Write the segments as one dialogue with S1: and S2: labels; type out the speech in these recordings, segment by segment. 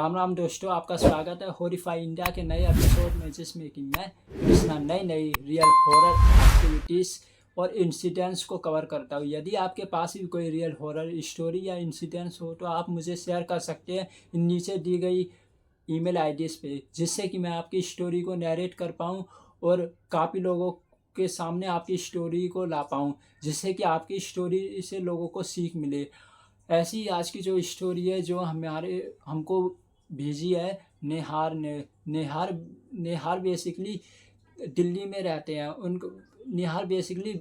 S1: राम राम दोस्तों, आपका स्वागत है हॉरीफाई इंडिया के नए एपिसोड में, जिसमें कि मैं कृष्णा नई नई रियल हॉरर एक्टिविटीज़ और इंसिडेंट्स को कवर करता हूँ। यदि आपके पास भी कोई रियल हॉरर स्टोरी या इंसिडेंट्स हो तो आप मुझे शेयर कर सकते हैं इन नीचे दी गई ईमेल आईडीज़ पे, जिससे कि मैं आपकी स्टोरी को नरेट कर पाऊँ और काफ़ी लोगों के सामने आपकी स्टोरी को ला पाऊँ, जिससे कि आपकी स्टोरी से लोगों को सीख मिले। ऐसी ही आज की जो स्टोरी है जो हमको भेजी है नेहार ने। नेहार नेहार बेसिकली दिल्ली में रहते हैं। उनको नेहार बेसिकली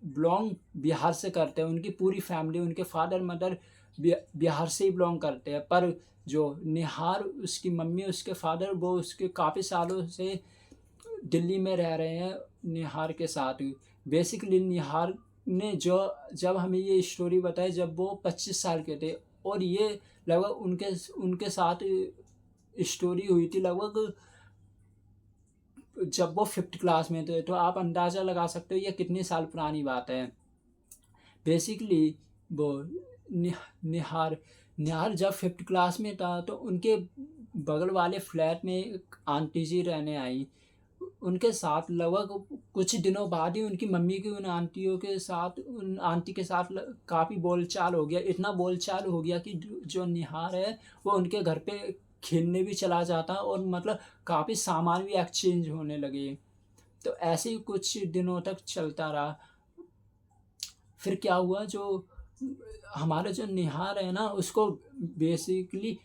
S1: बिलोंग बिहार से करते हैं। उनकी पूरी फैमिली, उनके फादर मदर बिहार से ही बिलोंग करते हैं। पर जो नेहार, उसकी मम्मी, उसके फादर, वो उसके काफ़ी सालों से दिल्ली में रह रहे हैं निहार के साथ। बेसिकली निहार ने जो जब हमें ये स्टोरी बताई जब वो 25 साल के थे, और ये लगभग उनके उनके साथ स्टोरी हुई थी लगभग जब वो 5th क्लास में थे। तो आप अंदाज़ा लगा सकते हो ये कितने साल पुरानी बात है। बेसिकली वो निहार निहार जब 5th क्लास में था तो उनके बगल वाले फ्लैट में एक आंटी जी रहने आई। उनके साथ लगभग कुछ दिनों बाद ही उनकी मम्मी की उन आंटी के साथ काफ़ी बोलचाल हो गया। इतना बोलचाल हो गया कि जो निहार है वो उनके घर पे खेलने भी चला जाता, और मतलब काफ़ी सामान भी एक्सचेंज होने लगे। तो ऐसे ही कुछ दिनों तक चलता रहा। फिर क्या हुआ, जो हमारा जो निहार है ना, उसको बेसिकली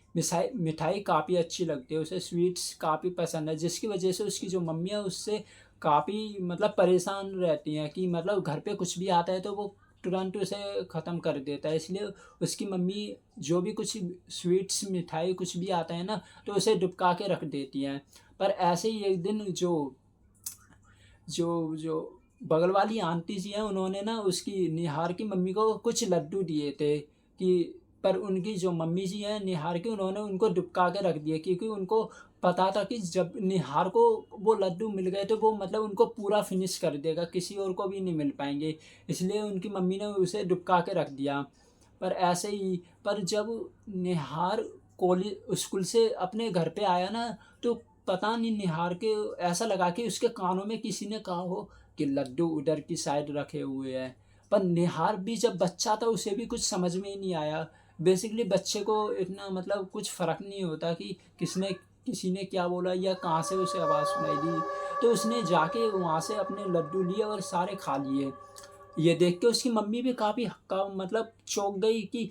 S1: मिठाई काफ़ी अच्छी लगती है, उसे स्वीट्स काफ़ी पसंद है, जिसकी वजह से उसकी जो मम्मी है उससे काफ़ी मतलब परेशान रहती हैं कि मतलब घर पे कुछ भी आता है तो वो तुरंत उसे ख़त्म कर देता है। इसलिए उसकी मम्मी जो भी कुछ स्वीट्स मिठाई कुछ भी आता है ना, तो उसे दुबका के रख देती हैं। पर ऐसे ही एक दिन जो जो जो बगल वाली आंटी जी हैं, उन्होंने ना उसकी निहार की मम्मी को कुछ लड्डू दिए थे कि, पर उनकी जो मम्मी जी हैं निहार की, उन्होंने उनको दुबका के रख दिए, क्योंकि उनको पता था कि जब निहार को वो लड्डू मिल गए तो वो मतलब उनको पूरा फिनिश कर देगा, किसी और को भी नहीं मिल पाएंगे। इसलिए उनकी मम्मी ने उसे दुबका के रख दिया। पर ऐसे ही, पर जब निहार कॉलेज स्कूल से अपने घर पे आया ना, तो पता नहीं निहार के ऐसा लगा कि उसके कानों में किसी ने कहा हो कि लड्डू उधर की साइड रखे हुए हैं। पर निहार भी जब बच्चा था उसे भी कुछ समझ में ही नहीं आया। बेसिकली बच्चे को इतना मतलब कुछ फ़र्क नहीं होता कि किसी ने क्या बोला या कहाँ से उसे आवाज़ सुनाई दी। तो उसने जाके वहाँ से अपने लड्डू लिए और सारे खा लिए। ये देख के उसकी मम्मी भी काफ़ी हक्का मतलब चौंक गई कि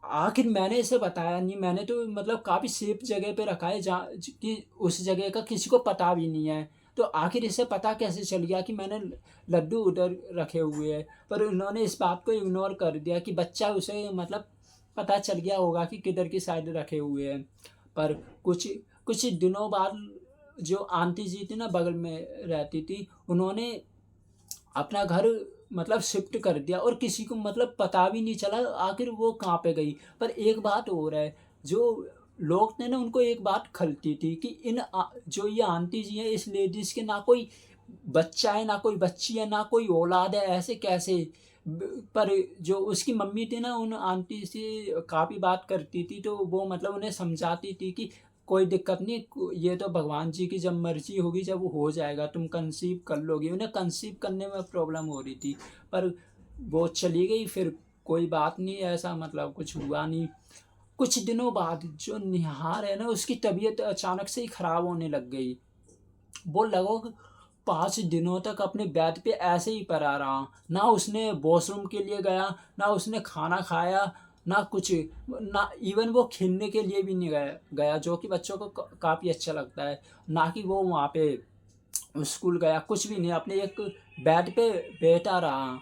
S1: आखिर मैंने इसे बताया नहीं, मैंने तो मतलब काफ़ी सेफ जगह पे रखा है जहाँ कि उस जगह का किसी को पता भी नहीं है। तो आखिर इसे पता कैसे चल गया कि मैंने लड्डू उधर रखे हुए हैं। पर उन्होंने इस बात को इग्नोर कर दिया कि बच्चा उसे मतलब पता चल गया होगा कि किधर की साइड रखे हुए हैं। पर कुछ कुछ दिनों बाद जो आंटी जी थी ना, बगल में रहती थी, उन्होंने अपना घर मतलब शिफ्ट कर दिया, और किसी को मतलब पता भी नहीं चला आखिर वो कहाँ पे गई। पर एक बात और है, जो लोग थे ना, उनको एक बात खलती थी कि जो ये आंटी जी हैं, इस लेडीज़ के ना कोई बच्चा है, ना कोई बच्ची है, ना कोई औलाद है, ऐसे कैसे। पर जो उसकी मम्मी थी ना, उन आंटी से काफ़ी बात करती थी, तो वो मतलब उन्हें समझाती थी कि कोई दिक्कत नहीं, ये तो भगवान जी की जब मर्जी होगी, जब वो हो जाएगा, तुम कंसीव कर लोगी। उन्हें कंसीव करने में प्रॉब्लम हो रही थी। पर वो चली गई। फिर कोई बात नहीं, ऐसा मतलब कुछ हुआ नहीं। कुछ दिनों बाद जो निहार है ना, उसकी तबीयत अचानक से ही खराब होने लग गई। वो लगभग 5 दिनों तक अपने बेड पे ऐसे ही पड़ा रहा। ना उसने वॉशरूम के लिए गया, ना उसने खाना खाया, ना कुछ, ना इवन वो खेलने के लिए भी नहीं गया, जो कि बच्चों को काफ़ी अच्छा लगता है। ना कि वो वहाँ पे स्कूल गया, कुछ भी नहीं, अपने एक बेड पे बैठा रहा।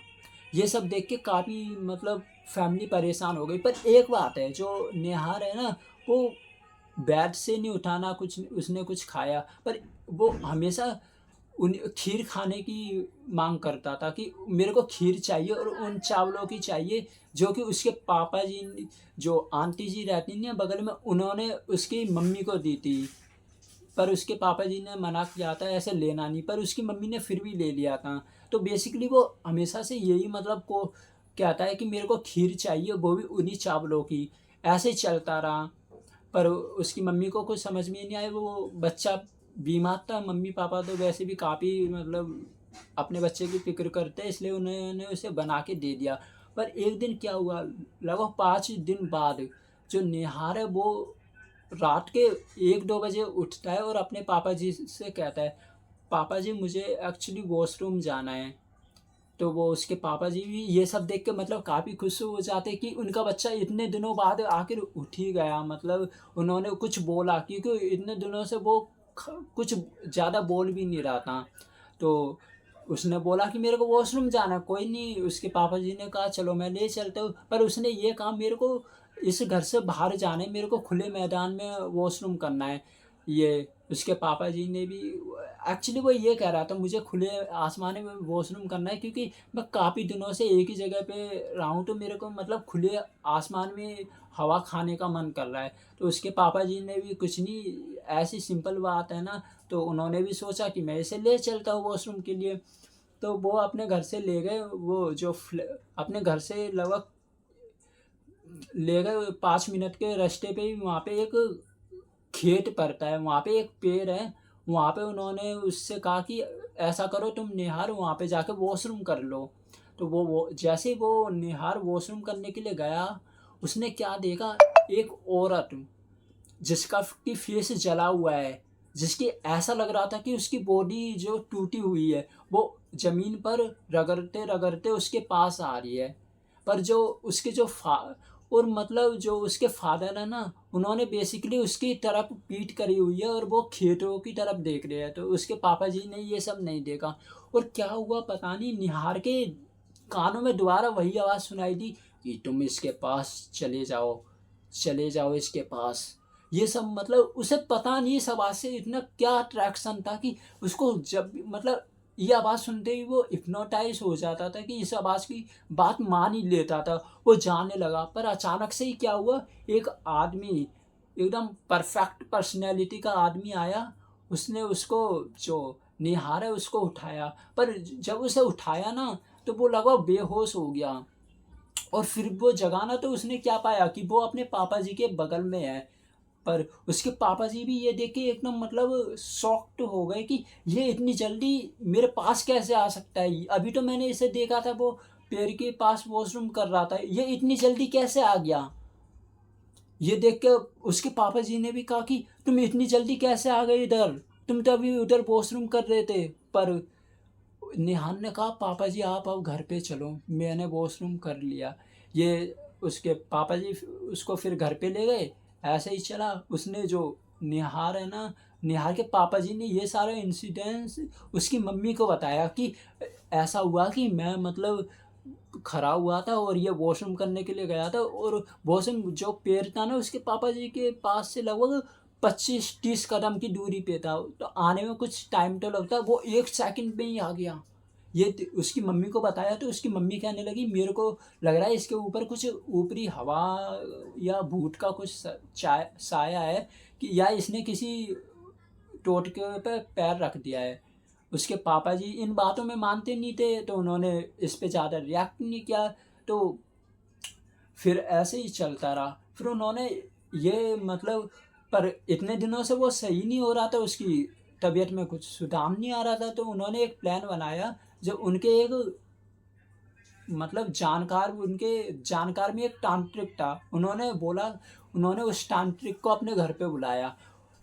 S1: ये सब देख के काफ़ी मतलब फैमिली परेशान हो गई। पर एक बात है, जो नेहार है ना, वो बेड से नहीं उठा, ना कुछ उसने कुछ खाया, पर वो हमेशा उन खीर खाने की मांग करता था कि मेरे को खीर चाहिए, और उन चावलों की चाहिए जो कि उसके पापा जी, जो आंटी जी रहती ना बगल में, उन्होंने उसकी मम्मी को दी थी। पर उसके पापा जी ने मना किया था ऐसे लेना नहीं, पर उसकी मम्मी ने फिर भी ले लिया था। तो बेसिकली वो हमेशा से यही मतलब को कहता है कि मेरे को खीर चाहिए, वो भी उन्हीं चावलों की। ऐसे ही चलता रहा। पर उसकी मम्मी को कुछ समझ में नहीं आया, वो बच्चा बीमार था, मम्मी पापा तो वैसे भी काफ़ी मतलब अपने बच्चे की फ़िक्र करते हैं, इसलिए उन्होंने उसे बना के दे दिया। पर एक दिन क्या हुआ, लगभग 5 दिन बाद जो निहार है वो रात के 1-2 बजे उठता है और अपने पापा जी से कहता है, पापा जी मुझे एक्चुअली वॉशरूम जाना है। तो वो उसके पापा जी भी ये सब देख के मतलब काफ़ी खुश हो जाते कि उनका बच्चा इतने दिनों बाद आखिर उठ ही गया। मतलब उन्होंने कुछ बोला, क्योंकि इतने दिनों से वो कुछ ज़्यादा बोल भी नहीं रहा था। तो उसने बोला कि मेरे को वॉशरूम जाना है, कोई नहीं। उसके पापा जी ने कहा चलो मैं ले चलता हूँ, पर उसने ये कहा मेरे को इस घर से बाहर जाना है, मेरे को खुले मैदान में वॉशरूम करना है। ये उसके पापा जी ने भी एक्चुअली वो ये कह रहा था मुझे खुले आसमान में वॉशरूम करना है, क्योंकि मैं काफ़ी दिनों से एक ही जगह पे रहा हूँ, तो मेरे को मतलब खुले आसमान में हवा खाने का मन कर रहा है। तो उसके पापा जी ने भी कुछ नहीं, ऐसी सिंपल बात है ना, तो उन्होंने भी सोचा कि मैं इसे ले चलता हूँ वॉशरूम के लिए। तो वो अपने घर से ले गए, वो जो अपने घर से लगभग ले गए 5 मिनट के रास्ते पे ही वहाँ पे एक खेत पड़ता है, वहाँ पे एक पेड़ है। वहाँ पे उन्होंने उससे कहा कि ऐसा करो तुम निहार वहाँ पे जाके वॉशरूम कर लो। तो वो जैसे ही वो निहार वॉशरूम करने के लिए गया, उसने क्या देखा, एक औरत जिसका की फेस जला हुआ है, जिसकी ऐसा लग रहा था कि उसकी बॉडी जो टूटी हुई है वो ज़मीन पर रगड़ते रगड़ते उसके पास आ रही है। पर जो उसके जो फा और मतलब जो उसके फादर है ना, उन्होंने बेसिकली उसकी तरफ पीठ करी हुई है और वो खेतों की तरफ देख रहे हैं। तो उसके पापा जी ने ये सब नहीं देखा। और क्या हुआ पता नहीं, निहार के कानों में दोबारा वही आवाज़ सुनाई दी कि तुम इसके पास चले जाओ इसके पास। ये सब मतलब उसे पता नहीं इस आवाज़ से इतना क्या अट्रैक्शन था कि उसको जब भी मतलब ये आवाज़ सुनते ही वो हिप्नोटाइज़ हो जाता था कि इस आवाज़ की बात मान ही लेता था। वो जाने लगा, पर अचानक से ही क्या हुआ, एक आदमी एकदम परफेक्ट पर्सनैलिटी का आदमी आया। उसने उसको जो निहार है उसको उठाया, पर जब उसे उठाया ना तो वो लगभग बेहोश हो गया। और फिर वो जगा ना तो उसने क्या पाया कि वो अपने पापा जी के बगल में है। पर उसके पापा जी भी ये देख के एकदम मतलब शॉक्ड हो गए कि ये इतनी जल्दी मेरे पास कैसे आ सकता है? अभी तो मैंने इसे देखा था वो पेड़ के पास वॉशरूम कर रहा था, ये इतनी जल्दी कैसे आ गया? ये देख के उसके पापा जी ने भी कहा कि तुम इतनी जल्दी कैसे आ गए इधर? तुम तो अभी उधर वॉशरूम कर रहे थे। पर निहान ने कहा पापा जी आप अब घर पे चलो, मैंने वॉशरूम कर लिया। ये उसके पापा जी उसको फिर घर पे ले गए। ऐसे ही चला, उसने जो निहार है ना, निहार के पापा जी ने ये सारा इंसिडेंस उसकी मम्मी को बताया कि ऐसा हुआ कि मैं मतलब खड़ा हुआ था और ये वॉशरूम करने के लिए गया था, और वॉशरूम जो पेड़ था ना उसके पापा जी के पास से लगभग 25-30 कदम की दूरी पे था। तो आने में कुछ टाइम तो लगता, वो 1 सेकंड में ही आ गया। ये उसकी मम्मी को बताया तो उसकी मम्मी कहने लगी मेरे को लग रहा है इसके ऊपर कुछ ऊपरी हवा या भूत का कुछ साया है, कि या इसने किसी टोटके पे पैर रख दिया है। उसके पापा जी इन बातों में मानते नहीं थे, तो उन्होंने इस पे ज़्यादा रिएक्ट नहीं किया। तो फिर ऐसे ही चलता रहा। फिर उन्होंने ये मतलब, पर इतने दिनों से वो सही नहीं हो रहा था, उसकी तबीयत में कुछ सुधार नहीं आ रहा था। तो उन्होंने एक प्लान बनाया, जो उनके एक मतलब उनके जानकार में एक तांत्रिक था। उन्होंने बोला, उन्होंने उस तांत्रिक को अपने घर पे बुलाया।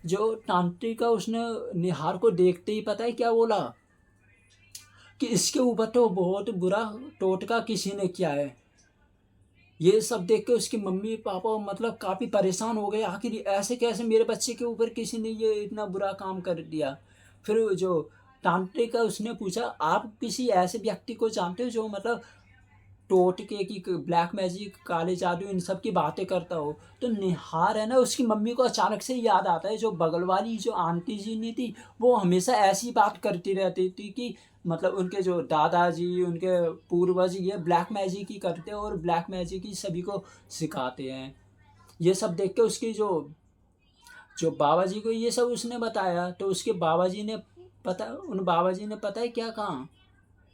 S1: जो तांत्रिक है उसने निहार को देखते ही पता है क्या बोला, कि इसके ऊपर तो बहुत बुरा टोटका किसी ने किया है। ये सब देख के उसकी मम्मी पापा मतलब काफ़ी परेशान हो गए, आखिर ऐसे कैसे मेरे बच्चे के ऊपर किसी ने ये इतना बुरा काम कर दिया। फिर जो तांत्रिक है उसने पूछा आप किसी ऐसे व्यक्ति को जानते हो जो मतलब टोटके की ब्लैक मैजिक काले जादू इन सब की बातें करता हो? तो निहार है ना, उसकी मम्मी को अचानक से याद आता है जो बगल वाली जो आंटी जी नहीं थी, वो हमेशा ऐसी बात करती रहती थी कि मतलब उनके जो दादाजी उनके पूर्वज ये ब्लैक मैजिक ही करते हैं और ब्लैक मैजिक ही सभी को सिखाते हैं। ये सब देख के उसकी जो जो बाबा जी को ये सब उसने बताया, तो उसके बाबा जी ने पता है क्या कहा?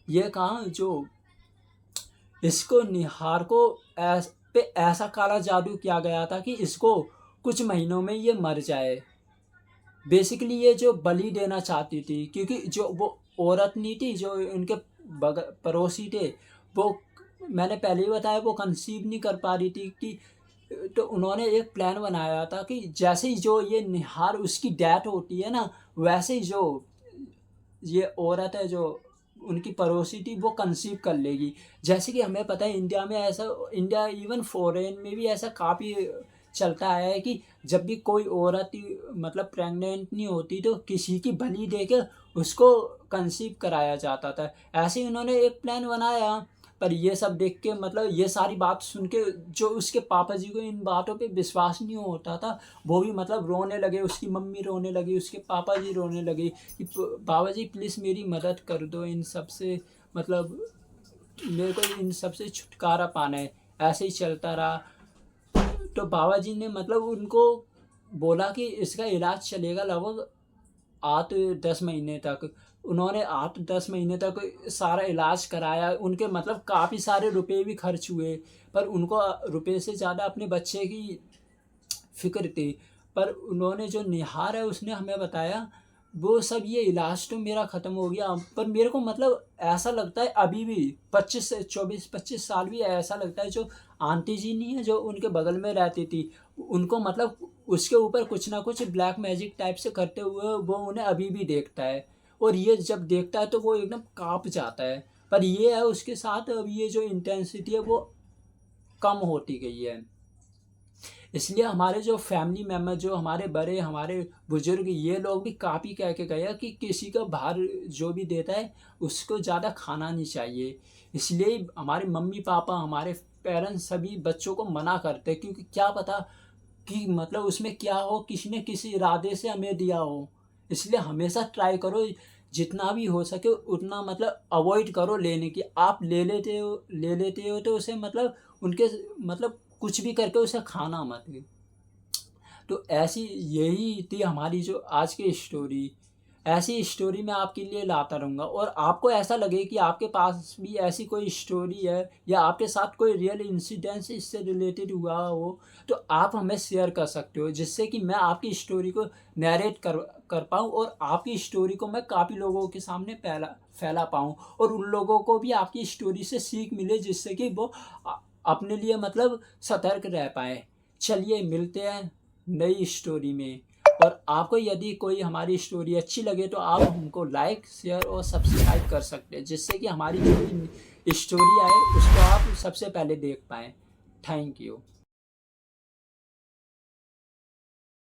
S1: ये कहा जो इसको निहार को पे ऐसा काला जादू किया गया था कि इसको कुछ महीनों में ये मर जाए। बेसिकली ये जो बलि देना चाहती थी, क्योंकि जो वो औरत नहीं थी जो उनके पड़ोसी थे, वो मैंने पहले ही बताया वो कंसीव नहीं कर पा रही थी कि, तो उन्होंने एक प्लान बनाया था कि जैसे ही जो ये निहार उसकी डेथ होती है ना, वैसे ही जो ये औरत है जो उनकी पड़ोसी थी वो कंसीव कर लेगी। जैसे कि हमें पता है इंडिया में ऐसा, इंडिया इवन फॉरेन में भी ऐसा काफ़ी चलता है कि जब भी कोई औरत मतलब प्रेग्नेंट नहीं होती तो किसी की बलि देके उसको कंसीव कराया जाता था। ऐसे ही उन्होंने एक प्लान बनाया, पर ये सब देख के मतलब ये सारी बात सुन के जो उसके पापा जी को इन बातों पे विश्वास नहीं होता था, वो भी मतलब रोने लगे, उसकी मम्मी रोने लगी, उसके पापा जी रोने लगे कि बाबा जी प्लीज़ मेरी मदद कर दो, इन सब से मतलब मेरे को इन सब से छुटकारा पाना है। ऐसे ही चलता रहा। तो बाबा जी ने मतलब उनको बोला कि इसका इलाज चलेगा लगभग 8-10 महीने तक। उन्होंने 8-10 महीने तक सारा इलाज कराया, उनके मतलब काफ़ी सारे रुपए भी खर्च हुए, पर उनको रुपए से ज़्यादा अपने बच्चे की फ़िक्र थी। पर उन्होंने जो निहार है उसने हमें बताया वो सब ये इलाज तो मेरा ख़त्म हो गया, पर मेरे को मतलब ऐसा लगता है अभी भी 25 से 24-25 साल भी ऐसा लगता है, जो आंटी जी नहीं है जो उनके बगल में रहती थी, उनको मतलब उसके ऊपर कुछ ना कुछ ब्लैक मैजिक टाइप से करते हुए वो उन्हें अभी भी देखता है, और ये जब देखता है तो वो एकदम काँप जाता है। पर ये है उसके साथ अब ये जो इंटेंसिटी है वो कम होती गई है। इसलिए हमारे जो फैमिली मेम्बर, जो हमारे बड़े, हमारे बुजुर्ग, ये लोग भी काफ़ी कह के गए हैं कि किसी का बाहर जो भी देता है उसको ज़्यादा खाना नहीं चाहिए। इसलिए हमारे मम्मी पापा, हमारे पेरेंट्स सभी बच्चों को मना करते हैं, क्योंकि क्या पता कि मतलब उसमें क्या हो, किसी ने किसी इरादे से हमें दिया हो। इसलिए हमेशा ट्राई करो जितना भी हो सके उतना मतलब अवॉइड करो लेने की। आप ले लेते हो तो उसे मतलब उनके मतलब कुछ भी करके उसे खाना मत। तो ऐसी यही थी हमारी जो आज की स्टोरी। ऐसी स्टोरी मैं आपके लिए लाता रहूँगा, और आपको ऐसा लगे कि आपके पास भी ऐसी कोई स्टोरी है या आपके साथ कोई रियल इंसिडेंस इससे रिलेटेड हुआ हो, तो आप हमें शेयर कर सकते हो, जिससे कि मैं आपकी स्टोरी को नैरेट कर पाऊँ, और आपकी स्टोरी को मैं काफ़ी लोगों के सामने फैला पाऊँ, और उन लोगों को भी आपकी स्टोरी से सीख मिले, जिससे कि वो अपने लिए मतलब सतर्क रह पाएँ। चलिए मिलते हैं नई स्टोरी में। और आपको यदि कोई हमारी स्टोरी अच्छी लगे तो आप हमको लाइक, शेयर और सब्सक्राइब कर सकते हैं, जिससे कि हमारी जो भी स्टोरी आए उसको आप सबसे पहले देख पाएँ। Thank you.